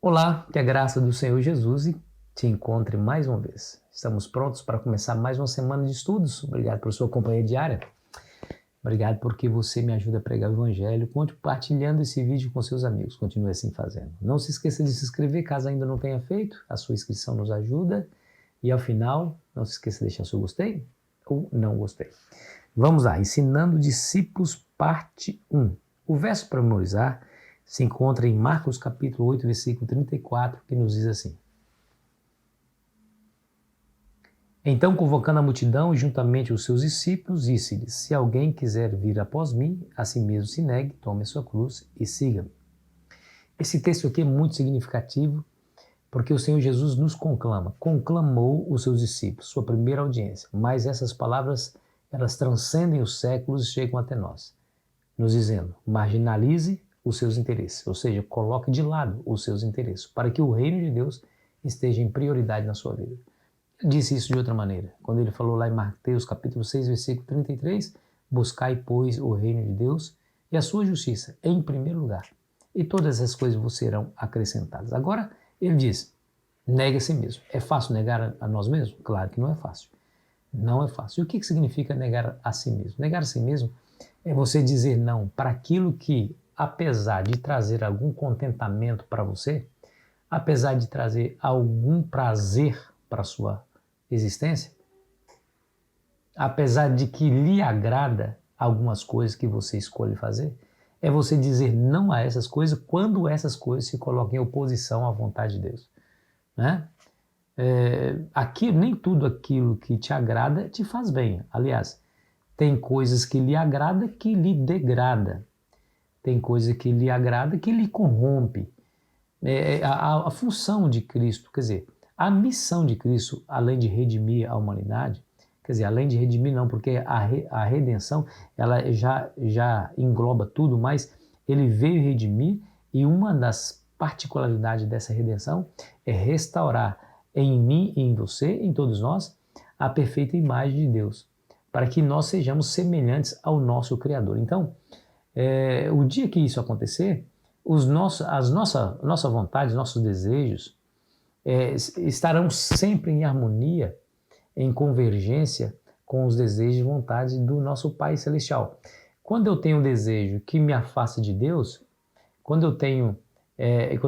Olá, que a graça do Senhor Jesus te encontre mais uma vez. Estamos prontos para começar mais uma semana de estudos. Obrigado por sua companhia diária. Obrigado porque você me ajuda a pregar o Evangelho, compartilhando esse vídeo com seus amigos. Continue assim fazendo. Não se esqueça de se inscrever caso ainda não tenha feito. A sua inscrição nos ajuda. E ao final, não se esqueça de deixar seu gostei ou não gostei. Vamos lá, Ensinando Discípulos, parte 1. O verso para memorizar se encontra em Marcos capítulo 8, versículo 34, que nos diz assim: Então, convocando a multidão e juntamente os seus discípulos, disse-lhes: Se alguém quiser vir após mim, a si mesmo se negue, tome a sua cruz e siga-me. Esse texto aqui é muito significativo, porque o Senhor Jesus nos conclamou os seus discípulos, sua primeira audiência. Mas essas palavras, elas transcendem os séculos e chegam até nós, nos dizendo: marginalize os seus interesses, ou seja, coloque de lado os seus interesses, para que o reino de Deus esteja em prioridade na sua vida. Ele disse isso de outra maneira, quando ele falou lá em Mateus capítulo 6, versículo 33, buscai, pois, o reino de Deus e a sua justiça em primeiro lugar, e todas essas coisas vos serão acrescentadas. Agora, ele diz, negue a si mesmo. É fácil negar a nós mesmos? Claro que não é fácil. Não é fácil. E o que significa negar a si mesmo? Negar a si mesmo é você dizer não para aquilo que, apesar de trazer algum contentamento para você, apesar de trazer algum prazer para a sua existência, apesar de que lhe agrada algumas coisas que você escolhe fazer, é você dizer não a essas coisas quando essas coisas se colocam em oposição à vontade de Deus, né? Nem tudo aquilo que te agrada te faz bem. Aliás, tem coisas que lhe agrada que lhe degrada. Tem coisa que lhe agrada que lhe corrompe. A função de Cristo, quer dizer, a missão de Cristo, além de redimir a humanidade, quer dizer, além de redimir não, porque a redenção ela já engloba tudo, mas ele veio redimir e uma das particularidades dessa redenção é restaurar em mim e em você, em todos nós, a perfeita imagem de Deus, para que nós sejamos semelhantes ao nosso Criador. Então, o dia que isso acontecer, nossa vontade, nossos desejos estarão sempre em harmonia, em convergência com os desejos e vontades do nosso Pai Celestial. Quando eu tenho um desejo que me afasta de Deus, quando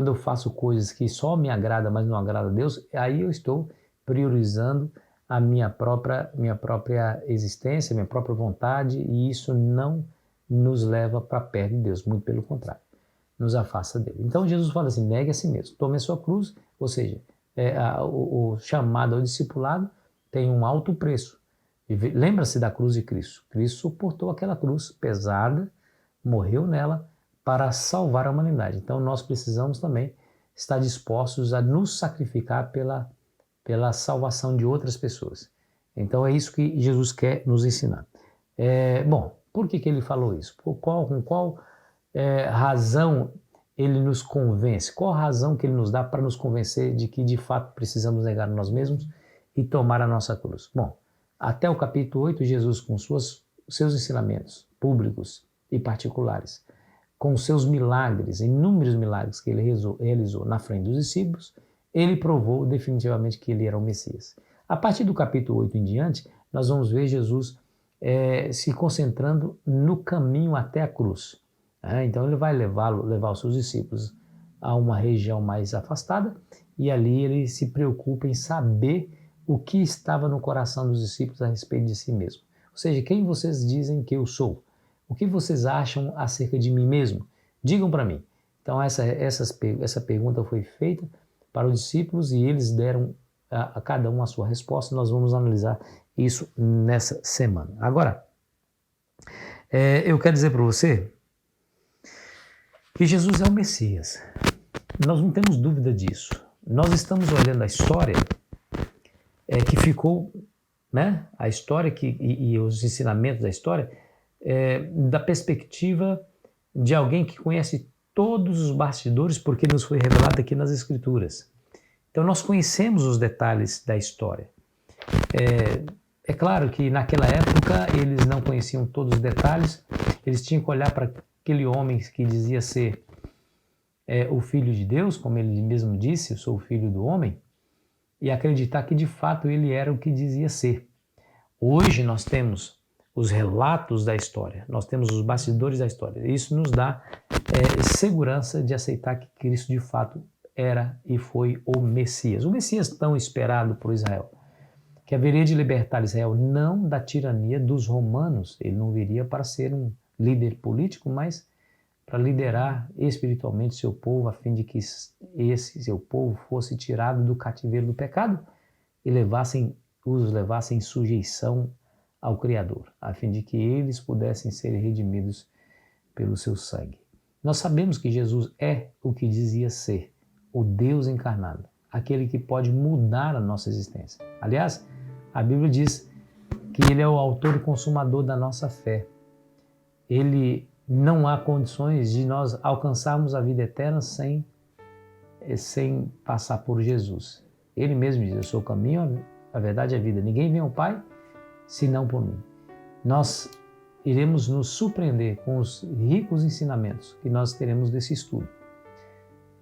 eu faço coisas que só me agradam, mas não agradam a Deus, aí eu estou priorizando a minha própria existência, minha própria vontade, e isso não nos leva para perto de Deus, muito pelo contrário, nos afasta dele. Então Jesus fala assim, negue a si mesmo, tome a sua cruz, ou seja, o chamado ao discipulado tem um alto preço. Lembra-se da cruz de Cristo. Cristo suportou aquela cruz pesada, morreu nela para salvar a humanidade. Então nós precisamos também estar dispostos a nos sacrificar pela salvação de outras pessoas. Então é isso que Jesus quer nos ensinar. Bom, por que ele falou isso? Com qual razão ele nos convence? Qual a razão que ele nos dá para nos convencer de que de fato precisamos negar a nós mesmos e tomar a nossa cruz? Bom, até o capítulo 8, Jesus com seus ensinamentos públicos e particulares, com seus milagres, inúmeros milagres que ele realizou na frente dos discípulos, ele provou definitivamente que ele era o Messias. A partir do capítulo 8 em diante, nós vamos ver Jesus se concentrando no caminho até a cruz. Então ele vai levar os seus discípulos a uma região mais afastada e ali ele se preocupa em saber o que estava no coração dos discípulos a respeito de si mesmo. Ou seja, quem vocês dizem que eu sou? O que vocês acham acerca de mim mesmo? Digam para mim. Então essa pergunta foi feita para os discípulos e eles deram a cada um a sua resposta. Nós vamos analisar isso nessa semana. Agora, eu quero dizer para você que Jesus é o Messias. Nós não temos dúvida disso. Nós estamos olhando a história que ficou, né? A história e os ensinamentos da história da perspectiva de alguém que conhece todos os bastidores, porque nos foi revelado aqui nas Escrituras. Então nós conhecemos os detalhes da história. É claro que naquela época eles não conheciam todos os detalhes, eles tinham que olhar para aquele homem que dizia ser o Filho de Deus, como ele mesmo disse, eu sou o Filho do Homem, e acreditar que de fato ele era o que dizia ser. Hoje nós temos os relatos da história, nós temos os bastidores da história. Isso nos dá segurança de aceitar que Cristo de fato era e foi o Messias tão esperado por Israel, que haveria de libertar Israel não da tirania dos romanos. Ele não viria para ser um líder político, mas para liderar espiritualmente seu povo, a fim de que esse seu povo fosse tirado do cativeiro do pecado e os levassem em sujeição ao Criador, a fim de que eles pudessem ser redimidos pelo seu sangue. Nós sabemos que Jesus é o que dizia ser, o Deus encarnado, aquele que pode mudar a nossa existência. Aliás, a Bíblia diz que ele é o autor e consumador da nossa fé. Não há condições de nós alcançarmos a vida eterna sem passar por Jesus. Ele mesmo diz: eu sou o caminho, a verdade e a vida. Ninguém vem ao Pai senão por mim. Nós iremos nos surpreender com os ricos ensinamentos que nós teremos desse estudo.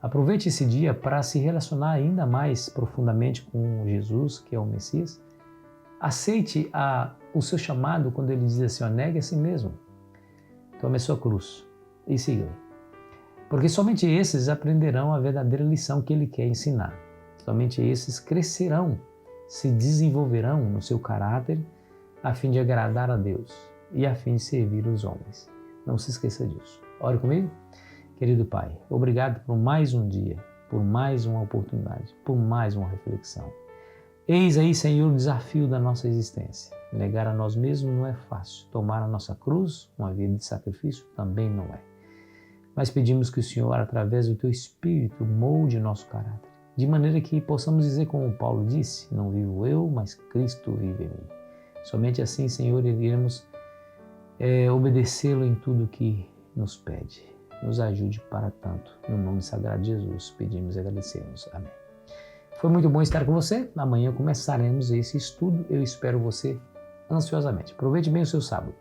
Aproveite esse dia para se relacionar ainda mais profundamente com Jesus, que é o Messias. Aceite o seu chamado quando ele diz assim: negue a si mesmo, tome a sua cruz e siga-me. Porque somente esses aprenderão a verdadeira lição que ele quer ensinar. Somente esses crescerão, se desenvolverão no seu caráter a fim de agradar a Deus e a fim de servir os homens. Não se esqueça disso. Ore comigo. Querido Pai, obrigado por mais um dia, por mais uma oportunidade, por mais uma reflexão. Eis aí, Senhor, o desafio da nossa existência. Negar a nós mesmos não é fácil. Tomar a nossa cruz, uma vida de sacrifício, também não é. Mas pedimos que o Senhor, através do Teu Espírito, molde nosso caráter, de maneira que possamos dizer como Paulo disse: não vivo eu, mas Cristo vive em mim. Somente assim, Senhor, iremos obedecê-lo em tudo que nos pede. Nos ajude para tanto. No nome sagrado de Jesus, pedimos e agradecemos. Amém. Foi muito bom estar com você. Amanhã começaremos esse estudo. Eu espero você ansiosamente. Aproveite bem o seu sábado.